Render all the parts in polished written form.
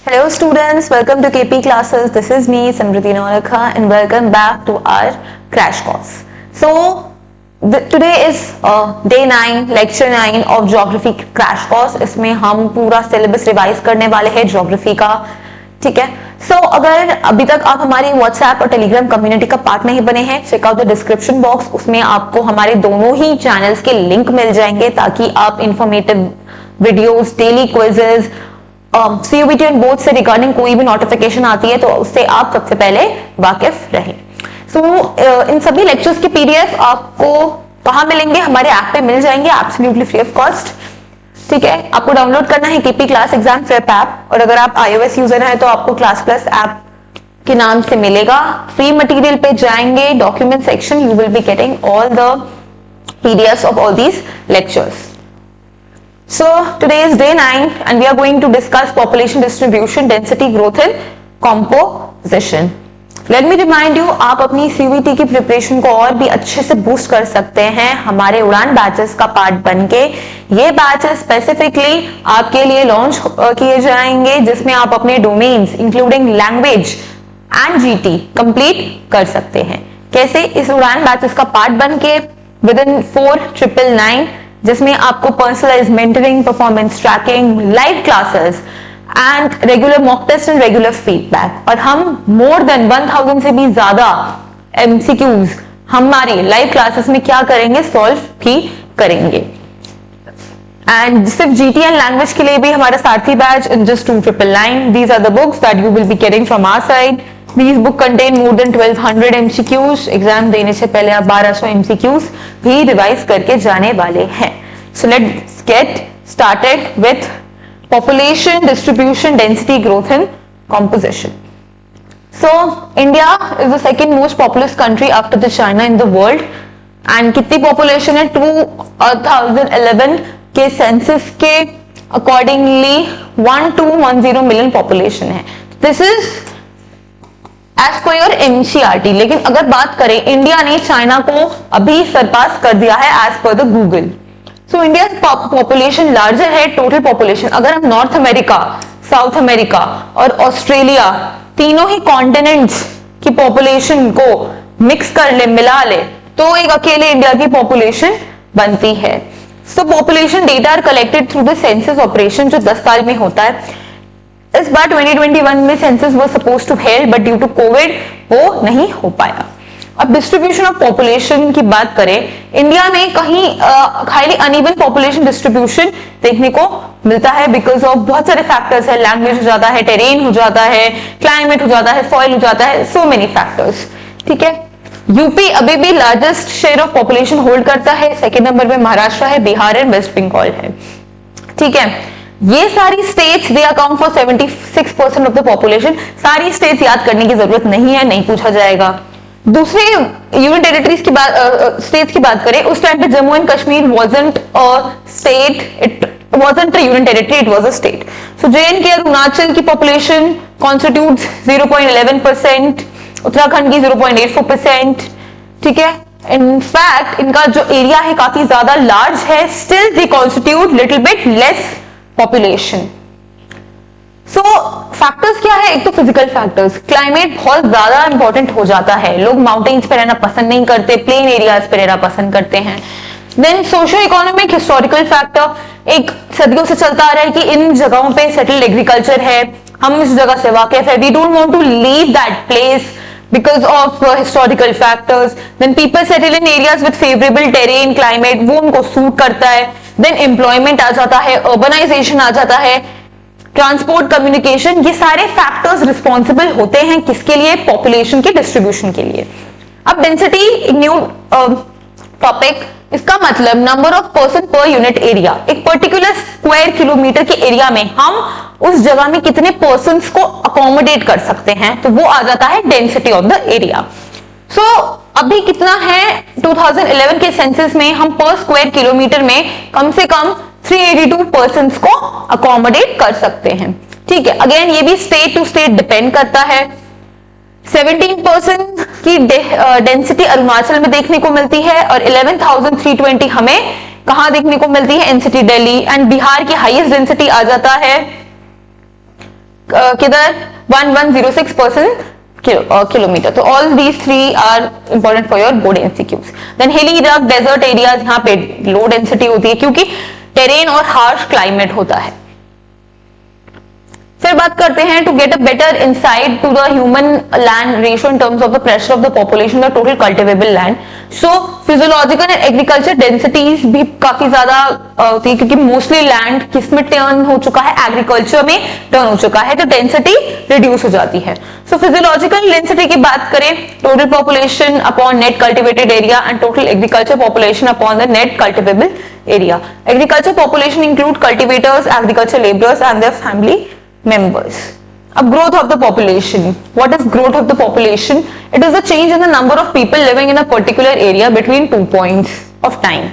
Hello students, welcome to KP classes. This is me Samriti Naulakha and welcome back to our crash course. So today is day 9, lecture 9 of geography crash course. इसमें हम पूरा syllabus revise करने वाले हैं geography का, ठीक है. So अगर अभी तक आप हमारी WhatsApp और Telegram community का पार्ट नहीं बने हैं, check out the description box. उसमें आपको हमारे दोनों ही channels के लिंक मिल जाएंगे ताकि आप informative videos, daily quizzes, CUBT and board से रिगार्डिंग कोई भी नोटिफिकेशन आती है तो उससे आप सबसे पहले वाकिफ रहें. इन सभी लेक्चर्स के पीडीएफ आपको कहाँ मिलेंगे? हमारे ऐप पे मिल जाएंगे एब्सोल्युटली फ्री ऑफ कॉस्ट, ठीक है. आपको डाउनलोड करना है KP class exam prep app, और अगर आप iOS यूजर हैं तो आपको क्लास प्लस ऐप के नाम से मिलेगा. फ्री मटेरियल पे जाएंगे, document section, you will be getting all the PDFs of all these lectures. So today is day 9 and we are going to discuss population distribution, density, growth and composition. Let me remind you, आप अपनी CUBT की preparation को और भी अच्छे से boost कर सकते हैं हमारे उड़ान बैचेस का पार्ट बनके. ये बैचेस स्पेसिफिकली आपके लिए लॉन्च किए जाएंगे जिसमें आप अपने domains including language and GT complete कर सकते हैं. कैसे? इस उड़ान बैचेस का पार्ट बनके विद इन 4999 जिसमें आपको personalise mentoring, performance tracking, live classes and regular mock test and regular feedback, और हम मोर देन 1000 से भी ज्यादा एमसीक्यूज हमारी लाइव क्लासेस में क्या करेंगे? सॉल्व भी करेंगे. एंड सिर्फ जीटी एंड लैंग्वेज के लिए भी हमारा Sarathi batch in just 2999. These are the books that you will be getting from our side. These book contain more than 1200 MCQs. Exam देने से पहले आप 1200 MCQs भी रिवाइज करके जाने वाले हैं. So let's get started with population distribution, density, growth and composition. So India is the second most populous country after the China in the world. And कितनी population है? 2011 के सेंसस के अकॉर्डिंगली 1210 मिलियन population है. This is as per your NCERT. लेकिन अगर बात करें, India ने चाइना को अभी सरपास कर दिया है as per the Google. So India population larger है. टोटल पॉपुलेशन अगर हम नॉर्थ अमेरिका, साउथ अमेरिका और ऑस्ट्रेलिया तीनों ही कॉन्टिनेंट्स की पॉपुलेशन को मिक्स कर ले, मिला ले, तो एक अकेले इंडिया की पॉपुलेशन बनती है. So population data are collected through the census operation जो 10 साल में होता है. इस बार 2021 में सेंसस वो suppose to held but due to COVID वो नहीं हो पाया. अब डिस्ट्रीब्यूशन ऑफ पॉपुलेशन की बात करें, इंडिया में कहीं हाईली अनइवन पॉपुलेशन डिस्ट्रीब्यूशन देखने को मिलता है बिकॉज ऑफ बहुत सारे फैक्टर्स है. लैंग्वेज हो जाता है, टेरेन हो जाता है, क्लाइमेट हो जाता है, सॉइल हो जाता है, सो मेनी फैक्टर्स, ठीक है. यूपी अभी भी largest share of population hold करता है. सेकेंड नंबर पे महाराष्ट्र है, बिहार एंड वेस्ट बंगाल है, ठीक है. ये सारी states they account for 76% of the population. सारी स्टेट्स याद करने की जरूरत नहीं है, नहीं पूछा जाएगा. दूसरे यूनियन टेरिटरीज की बात, स्टेट्स की बात करें, उस टाइम पे Jammu and Kashmir wasn't a state, it wasn't a union territory, it was a state. So JNK Arunachal की पॉपुलेशन कॉन्स्टिट्यूट्स 0.11%, उत्तराखंड की 0.84%, ठीक है. इनफैक्ट इनका जो एरिया है काफी ज्यादा लार्ज है, still they constitute little bit less population. So factors क्या है? एक तो फिजिकल फैक्टर्स, क्लाइमेट बहुत ज्यादा इंपॉर्टेंट हो जाता है. लोग माउंटेन्स पे रहना पसंद नहीं करते, प्लेन एरियाज पे रहना पसंद करते हैं. Then socio economic historical factor, एक सदियों से चलता आ रहा है कि इन जगहों पे सेटल्ड एग्रीकल्चर है, हम इस जगह से वाकिफ है, we don't want to leave that place because of historical factors. Then people settle in areas with favorable terrain, climate, वो उनको सूट करता है. Then employment आ जाता है, urbanization आ जाता है, ट्रांसपोर्ट, कम्युनिकेशन, ये सारे फैक्टर्स रिस्पॉन्सिबल होते हैं किसके लिए? पॉपुलेशन के डिस्ट्रीब्यूशन के लिए. अब डेंसिटी एक न्यू टॉपिक, इसका मतलब number of person per unit area. एक पर्टिकुलर स्क्वायर किलोमीटर के एरिया में हम उस जगह में कितने पर्सन्स को अकोमोडेट कर सकते हैं, तो वो आ जाता है डेंसिटी ऑफ द एरिया. सो अभी कितना है? 2011 के सेंसस में हम पर स्क्वायर किलोमीटर में कम से कम 382 पर्सन्स को अकोमोडेट कर सकते हैं, ठीक है. अगेन ये भी स्टेट टू स्टेट डिपेंड करता है. 17% की डेंसिटी अरुणाचल में देखने को मिलती है और 11,320 हमें कहां देखने को मिलती है? एनसीटी दिल्ली. एंड बिहार की हाईएस्ट डेंसिटी आ जाता है किधर 1106% किलोमीटर। तो all these 3 are important for your board MCQs. Then hilly rugged desert areas, यहाँ पे लो डेंसिटी होती है क्योंकि टेरेन और हार्श क्लाइमेट होता है। फिर बात करते हैं to get a better insight to the human land ratio in terms of the pressure of the population the total cultivable land. So physiological and agriculture densities भी काफी ज्यादा होती है क्योंकि मोस्टली लैंड किसमें टर्न हो चुका है, एग्रीकल्चर में टर्न हो चुका है, तो डेंसिटी रिड्यूस हो जाती है। सो फिजियोलॉजिकल डेंसिटी की बात करें, total population upon net cultivated area and total agriculture population upon the net cultivable area. Agriculture population include cultivators, agriculture labourers and their family members. अब growth of the population. What is growth of the population? It is the change in the number of people living in a particular area between 2 points of time.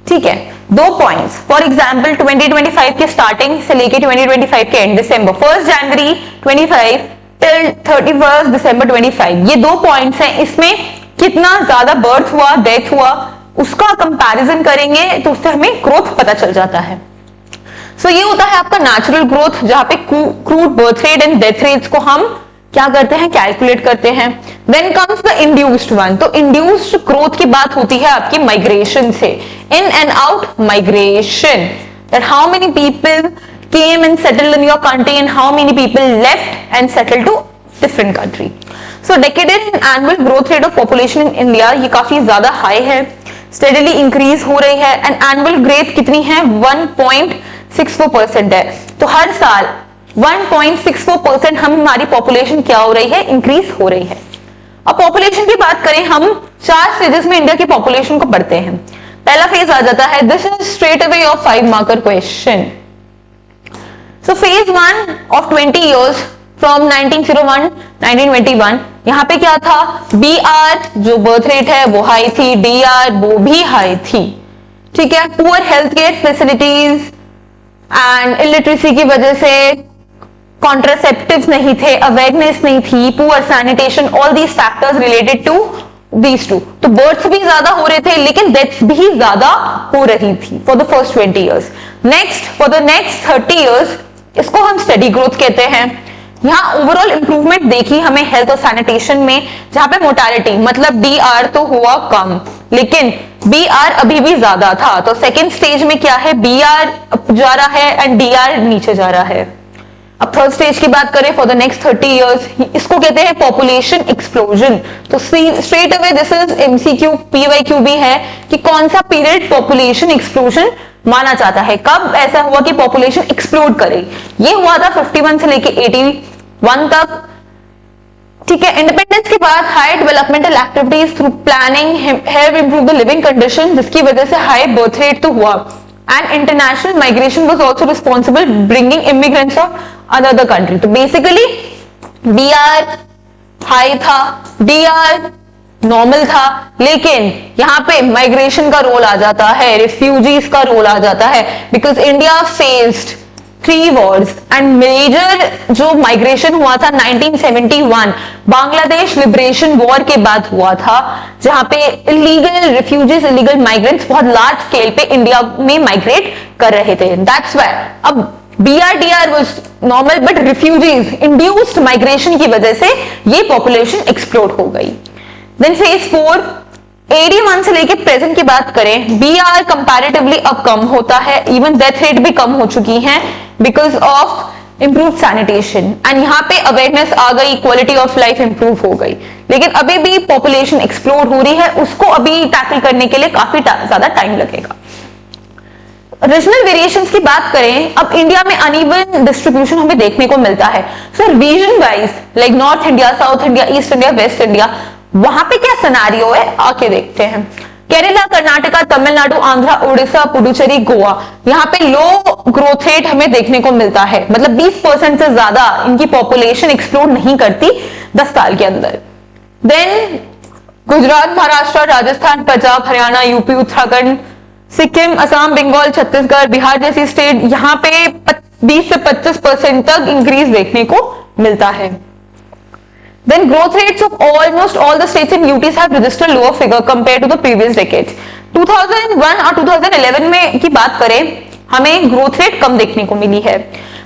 ठीक है, 2 points. For example, 2025 के starting से लेके 2025 के end, December 1st January 25 till 31st December 25, ये 2 points हैं। इसमें कितना ज्यादा birth हुआ, death हुआ, उसका comparison करेंगे तो उससे हमें growth पता चल जाता है। सो ये होता है आपका नेचुरल ग्रोथ, जहां पे crude birth rate and death rates को हम क्या करते हैं, कैलकुलेट करते हैं। Then comes the induced one. तो इंड्यूस्ड ग्रोथ की बात होती है आपकी माइग्रेशन से, in and out migration, that how many people came and settled in your country and how many people left and settled to different country. So decadal annual growth rate of population in India, ये काफी ज्यादा high है, steadily increase हो रही है and annual growth कितनी है, 1.64% है। तो हर साल 1.64% हमारी पॉपुलेशन क्या हो रही है, इंक्रीज हो रही है। अब पॉपुलेशन की बात करें, हम 4 स्टेजेस में इंडिया की पॉपुलेशन को बढ़ते हैं। पहला फेज आ जाता है, this is straight away your 5 marker question. So phase 1 of 20 years from 1901 1921, यहाँ पे क्या था, BR जो बर्थ रेट है वो हाई थी, DR वो भी हाई थी, ठीक है। Poor health care facilities and illiteracy की वजह से कॉन्ट्रासेप्टिव्स नहीं थे, अवेयरनेस नहीं थी, poor sanitation, all these factors related to these two. तो बर्थ्स भी ज्यादा हो रहे थे लेकिन डेथ्स भी ज्यादा हो रही थी for the first 20 years. Next for the next 30 years, इसको हम स्टडी ग्रोथ कहते हैं। यहाँ ओवरऑल इंप्रूवमेंट देखी हमें हेल्थ और सैनिटेशन में, जहां पे मोर्टालिटी मतलब DR तो हुआ कम लेकिन BR अभी भी ज्यादा था। तो सेकेंड स्टेज में क्या है, BR जा रहा है एंड DR नीचे जा रहा है। अब थर्ड स्टेज की बात करें फॉर द नेक्स्ट 30 इयर्स, इसको कहते हैं पॉपुलेशन एक्सप्लोजन। तो straight away this is MCQ PYQ भी है कि कौन सा पीरियड पॉपुलेशन एक्सप्लोजन माना जाता है, कब ऐसा हुआ कि पॉपुलेशन एक्सप्लोड करे। ये हुआ था 51 से लेके 81 तक, ठीक है। इंडिपेंडेंस के बाद high developmental activities through planning have improved the living condition, जिसकी वजह से हाई बर्थ रेट तो हुआ and international migration was also responsible bringing immigrants of other country. तो बेसिकली BR हाई था, DR नॉर्मल था, लेकिन यहाँ पे माइग्रेशन का रोल आ जाता है, रिफ्यूजीज का रोल आ जाता है, because India faced 3 wars and major जो माइग्रेशन हुआ था 1971 बांग्लादेश लिबरेशन वॉर के बाद हुआ था, जहां पे इलीगल रिफ्यूजीज, इलीगल माइग्रेंट्स बहुत लार्ज स्केल पे इंडिया में माइग्रेट कर रहे थे। दैट्स व्हाई अब BR was normal but refugees induced migration की वजह से ये पॉपुलेशन एक्सप्लोड हो गई। देन फेज 4 81 से लेके प्रेजेंट की बात करें, BR कंपैरेटिवली अब कम होता है, इवन डेथ रेट भी कम हो चुकी है because of improve sanitation and यहाँ पे अवेयरनेस आ गई, क्वालिटी ऑफ लाइफ इंप्रूव हो गई। लेकिन अभी भी पॉपुलेशन एक्सप्लोड हो रही है, उसको अभी टैकल करने के लिए काफी ज्यादा टाइम लगेगा। रीजनल वेरिएशंस की बात करें, अब इंडिया में अनइवन डिस्ट्रीब्यूशन हमें देखने को मिलता है। So region wise like north India, south India, east India, west India, वहां पे क्या सिनेरियो है आके देखते हैं। केरला, कर्नाटका, तमिलनाडु, आंध्रा, उड़ीसा, पुडुचेरी, गोवा, यहाँ पे लो ग्रोथ रेट हमें देखने को मिलता है, मतलब 20% से ज्यादा इनकी पॉपुलेशन एक्सप्लोड नहीं करती 10 साल के अंदर। देन गुजरात, महाराष्ट्र, राजस्थान, पंजाब, हरियाणा, यूपी, उत्तराखंड, सिक्किम, असम, बंगाल, छत्तीसगढ़, बिहार जैसी स्टेट, यहाँ पे 20 से 25% तक इंक्रीज देखने को मिलता है। Then growth rates of almost all the states and UTs have registered lower figure compared to the previous decades. 2001 और 2011 में की बात करें, हमें ग्रोथ रेट कम देखने को मिली है।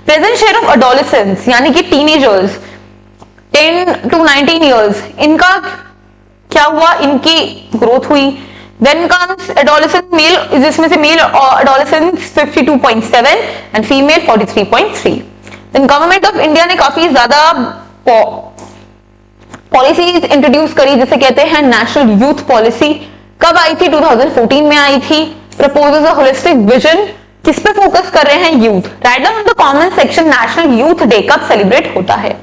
प्रेजेंट शेयर ऑफ एडोलेसेंस यानी कि टीनेजर्स 10 to 19 years, इनका क्या हुआ, इनकी ग्रोथ हुई. देन कम्स एडोलेसेंट मेल, जिसमें से male adolescent 52.7 and female 43.3. Then government of India ने काफी ज्यादा पॉलिसीज इंट्रोड्यूस करी, जिसे कहते हैं नेशनल यूथ पॉलिसी. कब आई थी? 2014 में आई थी. Proposes a holistic vision. किस पे फोकस कर रहे हैं? Youth. Write down the common section national youth day कब सेलिब्रेट होता है?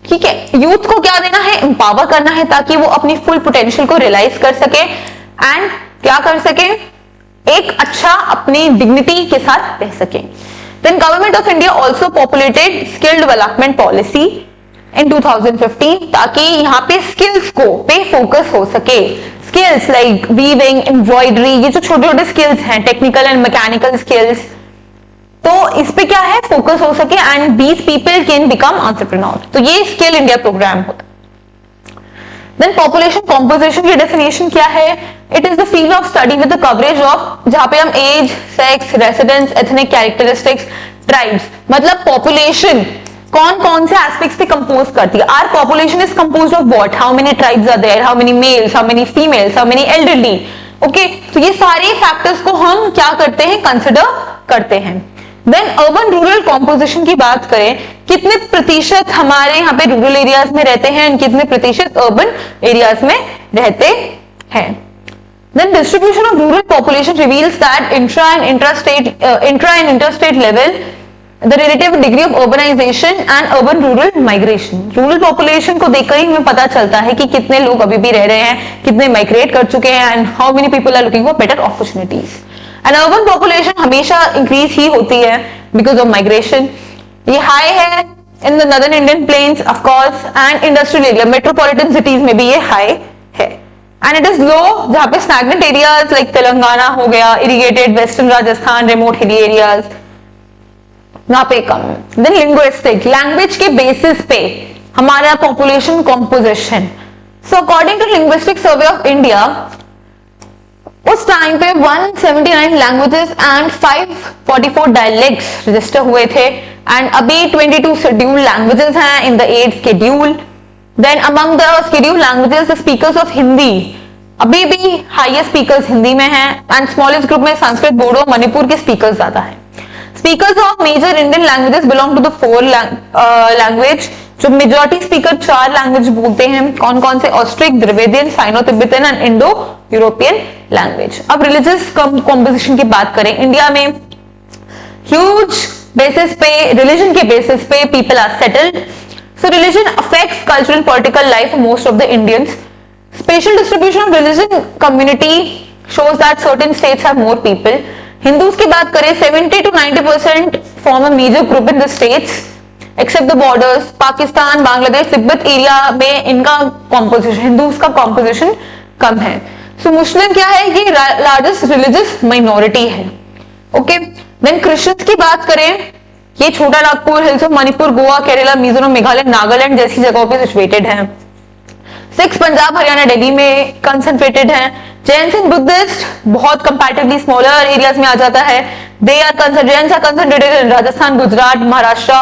ठीक है, यूथ को क्या देना है? एम्पावर करना है ताकि वो अपनी फुल पोटेंशियल को रियलाइज कर सके एंड क्या कर सके, एक अच्छा अपनी डिग्निटी के साथ रह सके. Then government of India also populated skill development policy in 2015 ताकि यहाँ पे स्किल्स को पे फोकस हो सके. स्किल्स लाइक वीविंग, एम्ब्रॉयडरी, ये जो छोटे छोटे स्किल्स हैं, टेक्निकल एंड मैकेनिकल स्किल्स, तो इस पे क्या है, फोकस हो सके and these people can become entrepreneur. तो ये स्किल इंडिया प्रोग्राम होता है. देन पॉपुलेशन कॉम्पोजिशन की डेफिनेशन क्या है? It is the field of study with the coverage of, जहां पे हम age, sex, residence, ethnic characteristics, tribes, मतलब पॉपुलेशन कौन कौन से एस्पेक्ट्स पे कंपोज करती है. Are population is composed of what? How many tribes are there, how many males, how many females, how many elderly. Okay, तो ये सारे फैक्टर्स को हम क्या करते हैं, कंसिडर करते हैं. देन अर्बन रूरल कॉम्पोजिशन की बात करें, कितने प्रतिशत हमारे यहाँ पे रूरल एरियाज में रहते हैं, कितने प्रतिशत अर्बन एरियाज में रहते हैं. Then distribution of rural population reveals that intra and interstate level the relative degree of urbanisation and urban rural migration. Rural population को देखकर ही हमें पता चलता है कि कितने लोग अभी भी रह रहे हैं, कितने माइग्रेट कर चुके हैं and how many people are looking for better opportunities. And urban population हमेशा इंक्रीज ही होती है बिकॉज ऑफ माइग्रेशन. ये हाई है in the northern Indian plains of course and industrial area, metropolitan cities में भी ये हाई है. एंड इट इज लो जहां पे स्टैग्नेंट एरियाज लाइक तेलंगाना हो गया, irrigated western Rajasthan, remote hilly areas, वहां पे कम. देन लिंग्विस्टिक, लैंग्वेज के बेसिस पे हमारा population composition. So according to linguistic survey of India, उस टाइम पे 179 लैंग्वेजेस एंड 544 डायलेक्ट्स रजिस्टर हुए थे एंड अभी 22 शेड्यूल्ड लैंग्वेजेस हैं in the 8th schedule. Then among the scheduled languages the speakers of Hindi, अभी भी हाईएस्ट स्पीकर्स हिंदी में हैं एंड स्मॉलेस्ट ग्रुप में संस्कृत, बोडो, मणिपुर के स्पीकर्स ज्यादा हैं. Speakers of major Indian languages belong to the 4 language, जो मेजॉरिटी स्पीकर 4 लैंग्वेज बोलते हैं. कौन कौन से? Austric, Dravidian, Sino Tibetan and Indo European language. अब रिलीजियस कॉम्पोजिशन की बात करें, इंडिया में ह्यूज बेसिस पे, रिलीजन के बेसिस पे people are settled. So religion affects cultural political life of most of the Indians. Special distribution of religion community shows that certain states have more people. Hindus की बात करें 70 to 90% form a major group in the states except the borders. Pakistan, Bangladesh, Tibet area में इनका composition, Hindus का composition कम है. सो मुस्लिम क्या है, ये लार्जेस्ट रिलीजियस माइनॉरिटी है. ओके, देन क्रिश्चियंस की बात करें, ये छोटा नागपुर, हिल्स ऑफ मणिपुर, गोवा, केरला, मिजोरम, मेघालय, नागालैंड जैसी जगहों पे सिचुएटेड है. 6 पंजाब, हरियाणा, दिल्ली में कंसंट्रेटेड है. जैन्स एंड बुद्धिस्ट बहुत कंपैरेटिवली स्मॉलर एरियाज में आ जाता है. They are concentrated in Rajasthan, Gujarat, Maharashtra.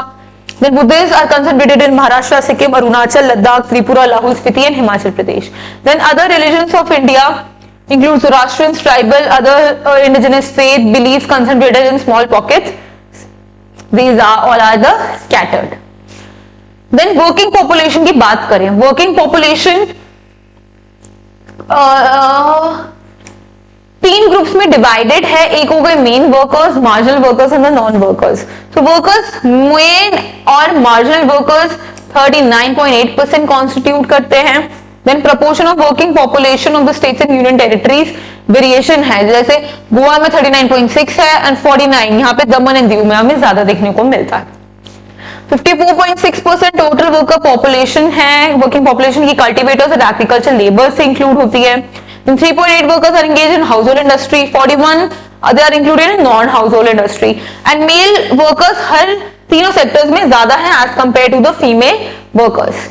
Then Buddhist are concentrated in Maharashtra, Sikkim, Arunachal, Ladakh, Tripura, Lahaul Spiti and Himachal Pradesh. Then other religions of India includes Zoroastrians, tribal, other indigenous faith beliefs concentrated in small pockets. These are all are the scattered. Then working population की बात करें, working population 3 groups में divided है. एक हो गए main workers, marginal workers and non workers. तो workers, main और मार्जिनल वर्कर्स 39.8% कॉन्स्टिट्यूट करते हैं. Then proportion of working population of the states and union territories variation है, जैसे गोवा में 39.6 है एंड 49 यहाँ पे दमन एंड दीव में हमें ज्यादा देखने को मिलता है. 54.6% टोटल वर्कर पॉपुलेशन है. वर्किंग पॉपुलेशन की कल्टीवेटर्स एंड एग्रीकल्चर लेबर से इंक्लूड होती है. 3.8 workers are engaged in household industry. 41 they are included in non household industry and male workers हर तीनों सेक्टर्स में ज्यादा है as compare to the female workers.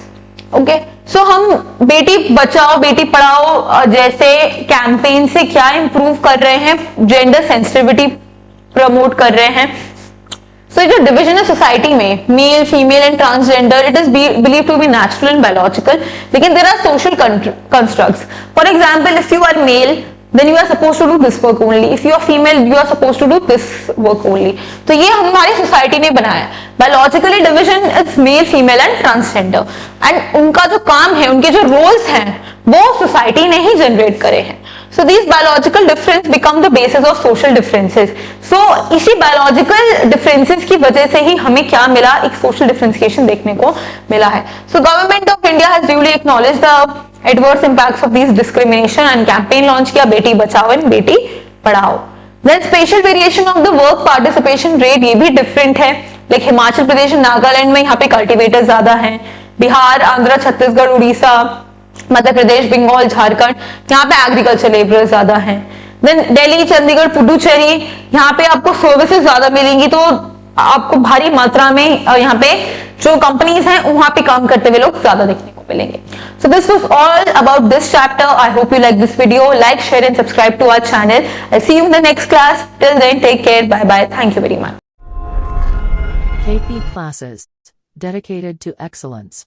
Okay, so हम बेटी बचाओ बेटी पढ़ाओ जैसे कैंपेन से क्या इंप्रूव कर रहे हैं, जेंडर सेंसिटिविटी प्रमोट कर रहे हैं. सो जो डिविजन है सोसाइटी में male female and transgender it is believe to be natural and biological, लेकिन there are social constructs. For example if you are male then you are supposed to do this work only, if you are female you are supposed to do this work only. तो ये हमारी society ने बनाया. Biologically division is male female and transgender, and उनका जो काम है, उनके जो रोल्स हैं वो सोसाइटी ने ही जनरेट करे हैं. So these biological difference become the basis of social differences. So इसी biological differences की वजह से ही हमें क्या मिला, एक social differentiation देखने को मिला है. So government of India has duly acknowledged the adverse impacts of these discrimination and campaign launch किया Beti Bachao and Beti Padhao. Then spatial variation of the work participation rate, ये भी different है. Like हिमाचल प्रदेश, नागालैंड में यहाँ पे कल्टिवेटर ज्यादा हैं, बिहार, आंध्र, छत्तीसगढ़, उड़ीसा, मध्य प्रदेश, बंगाल, झारखंड, यहाँ पे एग्रीकल्चर लेबर ज्यादा हैं. देन दिल्ली, चंडीगढ़, पुडुचेरी, यहाँ पे आपको सर्विसेज ज्यादा मिलेंगी, तो आपको भारी मात्रा में यहाँ पे जो कंपनीज हैं वहां पे काम करते हुए लोग ज्यादा देखने को मिलेंगे. So this was all about this chapter. I hope you like this video. Like, share and subscribe to our channel. I'll see you in the next class. Till then, take care. Bye bye. Thank you very much. KP Classes. Dedicated to excellence.